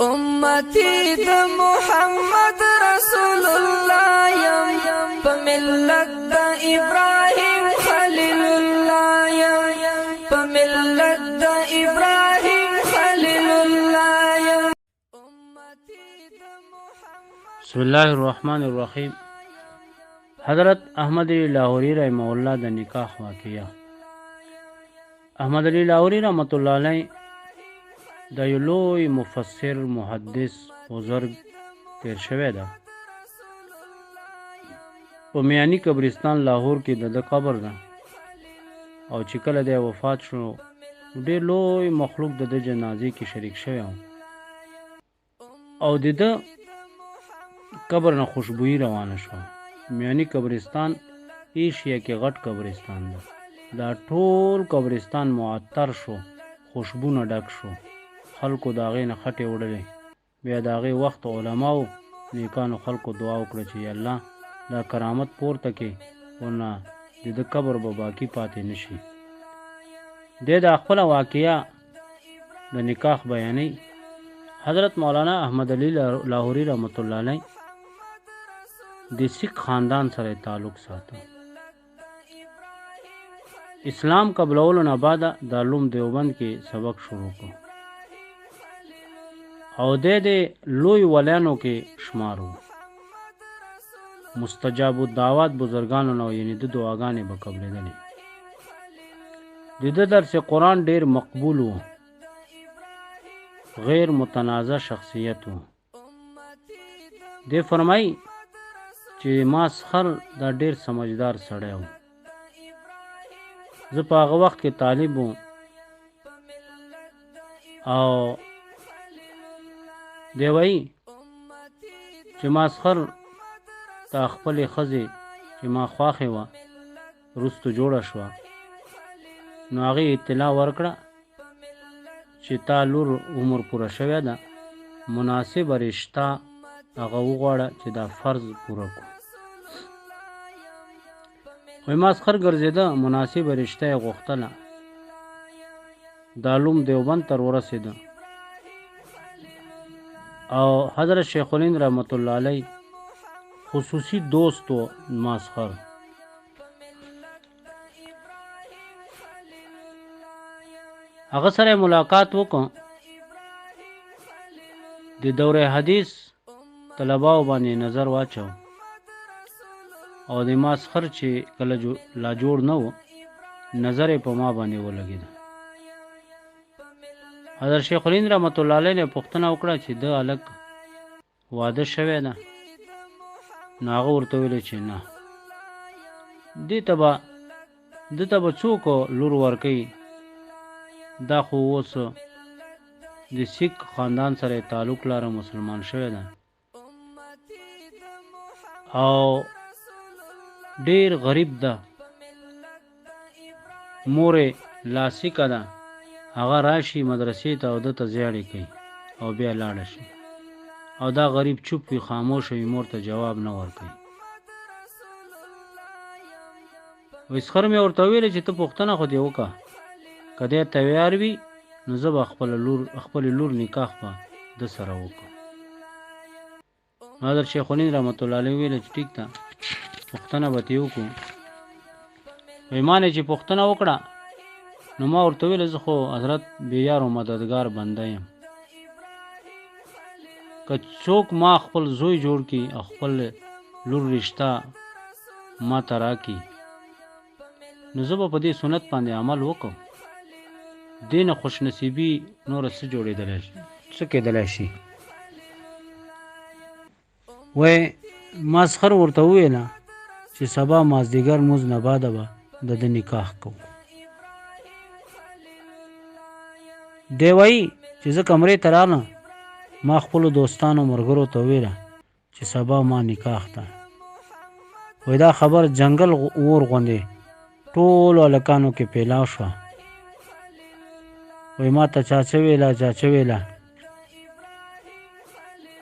امتی د محمد رسول الله یم په ملت د ابراهیم خلیل الله یم په ملت د ابراهیم خلیل الله یم. بسم الله الرحمن الرحیم. حضرت احمد علی لاہوری رحمہ اللہ د نکاح واقعہ. احمد علی لاہوری رحمۃ اللہ علیہ د یو لوی مفسر محدث بزرگ تیر شوی ده. په میانی قبرستان لاهور کې د قبر ده او چې کله د وفات شو ډېر لوی مخلوق د جنازې کې شریک شوی او د قبر نه خوشبوئی روانه شو. میانی قبرستان ایشیا کې غټ قبرستان ده. دا ټول قبرستان معطر شو، خوشبو نه ډک شو. خلکو د هغې نه خټې وړلې. بیا د هغې وخت علماو نیکانو خلکو دعا وکړه چې یا الله دا کرامت پورته کې ورنه د ده قبر به باقي پاتې نه شي. دی د خپله واقعه د نکاح بیانوي. حضرت مولانا احمد علی لاہوری رحمت الله علیه د سکھ خاندان سره تعلق ساته. اسلام قبلولو نه بعد دارالعلوم دیوبند کې سبق شروع کړ او د لوی ولیانو کې شمار و. مستجاب الدعوات بزرگانو نه یعنی د دعاګانې به قبلېدلې. د ده درس قرآن ډېر مقبول و، غیر متنازع شخصیت و. دی فرمایي چې ما سخر دا ډېر سمجدار سړی و. زه په هغه وخت کې طالب وم او دی وایي چې ماسخر تا خپلې ښځې چې ما خواښې وه وروستو جوړه شوه نو هغې اطلاع ورکړه چې تا لور عمر پوره شوې ده، مناسبه رشته هغه وغواړه چې دا فرض پوره کړو. وایي ماسخر ګرځېده، مناسبه رشته یې غوښتله. دارالعلوم دیوبند ته ورسېده او حضرت شیخ الهند رحمت الله علیه خصوصي دوست و ماسخر. هغه سره ملاقات وکړ. د دوره حدیث طلباو باندې نظر واچو او د ماسخر چې کله لا جوړ نه و نظر یې په ما باندې ولګېد. حضرت شیخ الهند رحمت الله علیه نه پوښتنه وکړه چې د هلک واده شوی ده؟ نو هغه ورته ویلې چې نه، ده ته به څوک لور ورکوي؟ دا خو اوس د سکھ خاندان سره تعلق لاره، مسلمان شوی ده او ډېر غریب ده، مورې لاسیکه ده، هغه راشي مدرسې ته او ده ته زیاړې کوي او بیا لاړه شي او دا غریب چوپ وي، خاموش وي، مور ته جواب نه ورکوي. وسخر مې ورته ویلې چې ته پوښتنه خو دې وکړه، که دی تیار وي نو زه به خپلې لور نکاح به ده سره وکړم. حضرت شیخ الهند رحمت الله علیه ویل چې ټیک ده پوښتنه به ترې وکړو. وایي ما نه چې پوښتنه وکړه نو ما ورته ویل زه خو حضرت بېیار او مددګار بنده یم، که څوک ما خپل زوی جوړ کړي او خپل لور رشته ما ته راکړي نو زه به په دې سنت باندې عمل وکړم. دې نه خوش نصیبي نوره څه جوړېدلی شي، څه کېدلی شي؟ وایي ماسخر ورته وویله چې سبا مازدیګر مونځ نه بعده به د ده نکاح کوو. دی وایي چې زه کمرې ته رالم، ما خپلو دوستانو ملګرو ته وویله چې سبا ما نکاح ده. وایي دا خبر جنګل اور غوندې ټولو هلکانو کې پیلاو شوه. وایي ما ته چا څه ویله.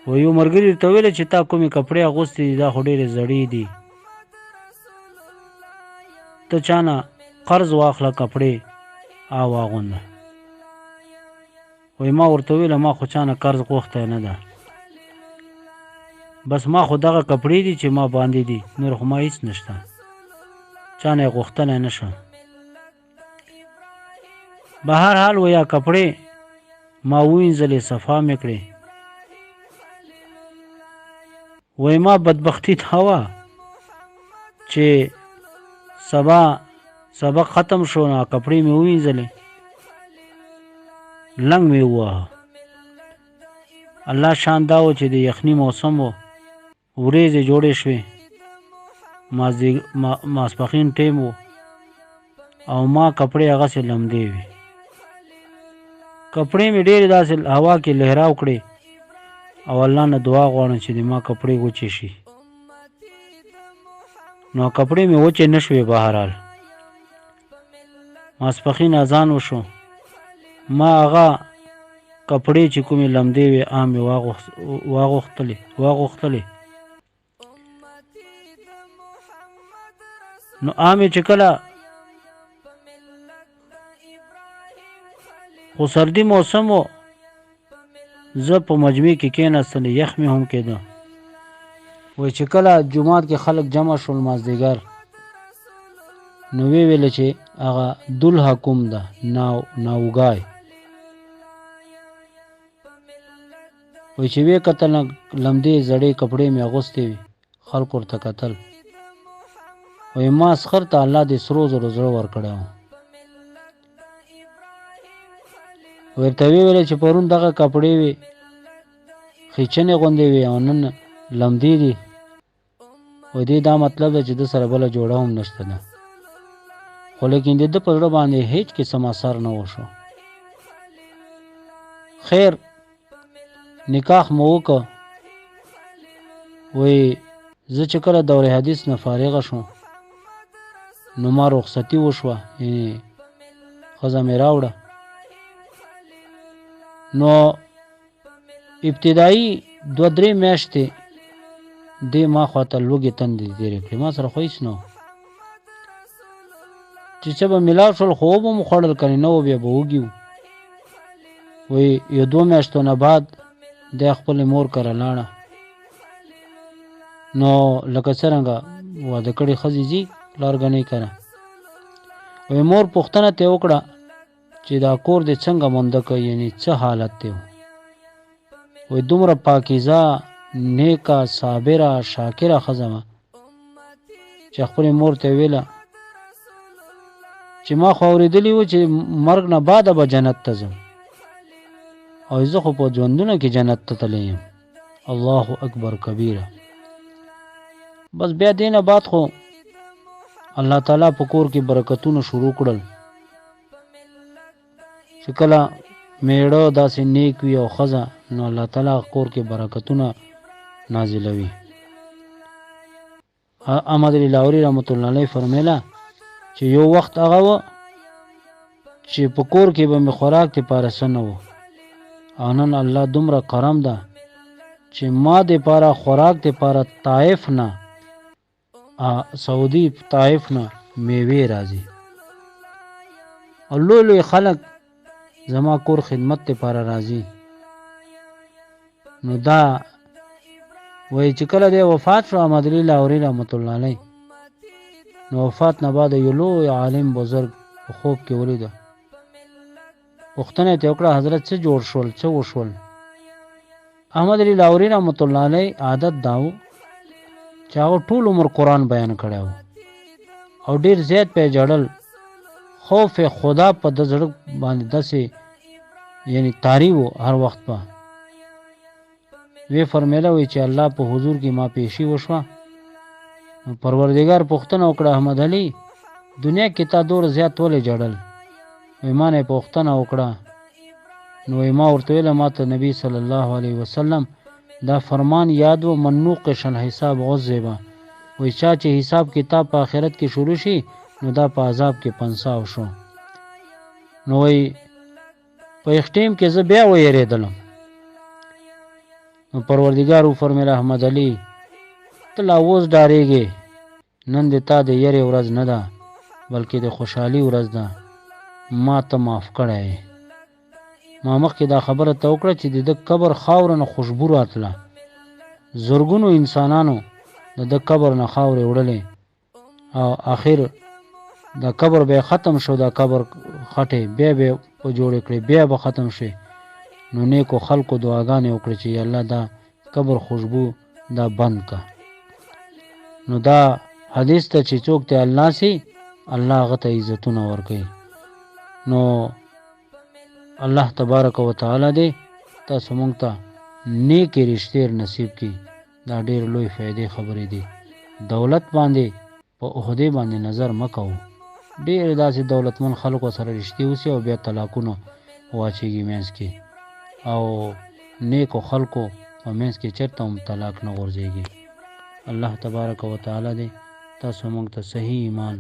وایي یو ملګري ورته ویله چې تا کومې کپړې اغوستې دي دا خو ډېرې زړې دي، ته چا نه قرض واخله کپړې او واغونده. وای ما ورته ویله ما خو چا نه قرض غوښتی نه ده، بس ما خو دغه کپړې دي چې ما باندې دي، نور خو ما هېڅ نشته، چا نه یې غوښتلی نه شم. به هر حال ویا کپړې ما ووینځلې، صفا مې کړې. وای ما بدبختي دا وه چې سبا سبق ختم شو، نو کپړې مې ووینځلې، لنګ مې وواهه. الله شان دا و چې د یخني موسم و، ورېځې جوړې شوې، ماسپښین ټیم و او ما کپړې هغسې لمدې وې. کپړې مې ډېرې داسې هوا کې لهراو کړې او الله نه دعا غواړم چې د ما کپړې وچې شي. نو کپړې مې وچې نه شوې. بهرحال ماسپښین اذان وشو، ما هغه کپړې چې کومې لمدې وې مې واغوښتلې. نو مې چې کله خو سردي موسم و، زه په مجمع کې کېناستلې، یخ مې هم کېده. وای چې کله جومات کې خلک جمع شول مازدیګر، نو وی ویله چې هغه دلها کوم ده، ناوګای. وای چې وی کتل لمدې زړې کپړې مې اغوستې وي، خلکو ورته کتل. وای ما اسخر ته الله دې سرو زرو زړه ورکړی و. ورته وی ویله چې پرون دغه کپړې وې خیچنې غوندې وې او نن لمدې دي. وای دې دا مطلب ده چې د سره بله جوړه هم نشته ده. خو لیکن د ده په زړه باندې هیڅ قسم اثر نه وشو. خیر نکاح مو وکړه. وای زه چې کله دور حدیث نه فارغه شوم، نو ما رخصتي وشوه، یعنې ښځه مې راوړه. نو ابتدایي 2-3 میاشتې دې ما خواته لوږې تندې تېرې کړې، ما سره خو هېڅ نه و. چې څه به ملاو شول خو به مو خوړل، کنې نه و بیا به وږي وو. وایي 1-2 میاشتو نه بعد دی خپلې مور کره لاړه. نو لکه څرنګه واده کړې ښځې ځي پلارګنۍ کره. وایي مور پوښتنه ترې وکړه چې دا کور دې څنګه مونده که، یعنې څه حالت دی؟ وایي دومره پاکیزه، نیکه، صابره، شاکره ښځه وه چې خپلې مور ته ویله چې ما خو اورېدلي وو چې مرګ نه بعده به جنت ته ځم، او زه خو په ژوندونه کې جنت ته تللی یم. الله اکبر کبیره. بس بیا دې نه بعد خو الله تعالی په کور کې برکتونه شروع کړل، چې کله میړه داسې نیک وي او ښځه، نو الله تعالی کور کې برکتونه نازلوي. احمد علی لاهوري رحمت الله علیه فرمیله چې یو وخت هغه و چې په کور کې به مې خوراک دپاره څه نه و، او نن الله دومره کرم ده چې ما دپاره خوراک دپاره طائف نه، سعودي طائف نه میوې راځي، او لوی لوی خلک زما کور خدمت دپاره راځي. نو دا وایي چې کله دی وفات شو احمد علی لاهوري رحمت الله علیه، نو وفات نه بعد یو لوی عالم بزرګ په خوب کې ولیده. پوښتنه یې ترې وکړه حضرت څه جوړ شول، څه وشول؟ احمد علی لاهوري رحمت الله علیه عادت دا و چې هغه ټول عمر قرآن بیان کړی و او ډېر زیات پې جړل. خوف خدا په د زړه باندې داسې یعنی طاری و هر وخت په. وی فرمیله وی چې الله په حضور کې ما پیشي وشوه. پروردگار پوښتنه وکړه احمد علي دنیا کې تا دور زیات ولې جړل؟ وی ما نه پوښتنه وکړه، نو ما ورته ویله ما ته نبی صلی الله علیه وسلم دا فرمان یاد و من نوقش الحساب عذبه. وی چا چې حساب کتاب په آخرت کې شروع شي نو دا په عذاب کې پنساو شو. نو وی په یخ ټیم کې زه بیا ویرېدلم. نو پروردگار وفرمیله احمد علي ته لا اوس ډارېږې، نن د تا د یرې ورځ نه ده بلکې د خوشحالي ورځ ده، ما ته معاف کړی. ما مخکې دا خبره ته وکړه چې د قبر خاوره نه خوشبو راتله زرګونو انسانانو د قبر نه خاورې وړلې او آخر دا قبر به ختم شو دا قبر خټې بیا به په جوړ کړې بیا به ختم شي نو نیکو خلکو دعاګانې وکړي چې الله دا قبر خوشبو دا بند کا نو دا حدیث ته چې څوک ته الله سي الله غته عزتونه ورکړي نو الله تبارک وتعالى دې تاسو مونږ ته نیکی رشتې نصیب کړي دا ډېر لوی فائدې خبرې دي دولت باندې په عہدې باندې نظر مکو ډېر داسې دولتمن خلکو سره رشتې وسی او بیا طلاقونه واچيږي مینس کې او نیکو خلکو په مینس کې چرته هم طلاق نه ورځيږي الله تبارک وتعالى دې تاسو مونږ ته صحیح ایمان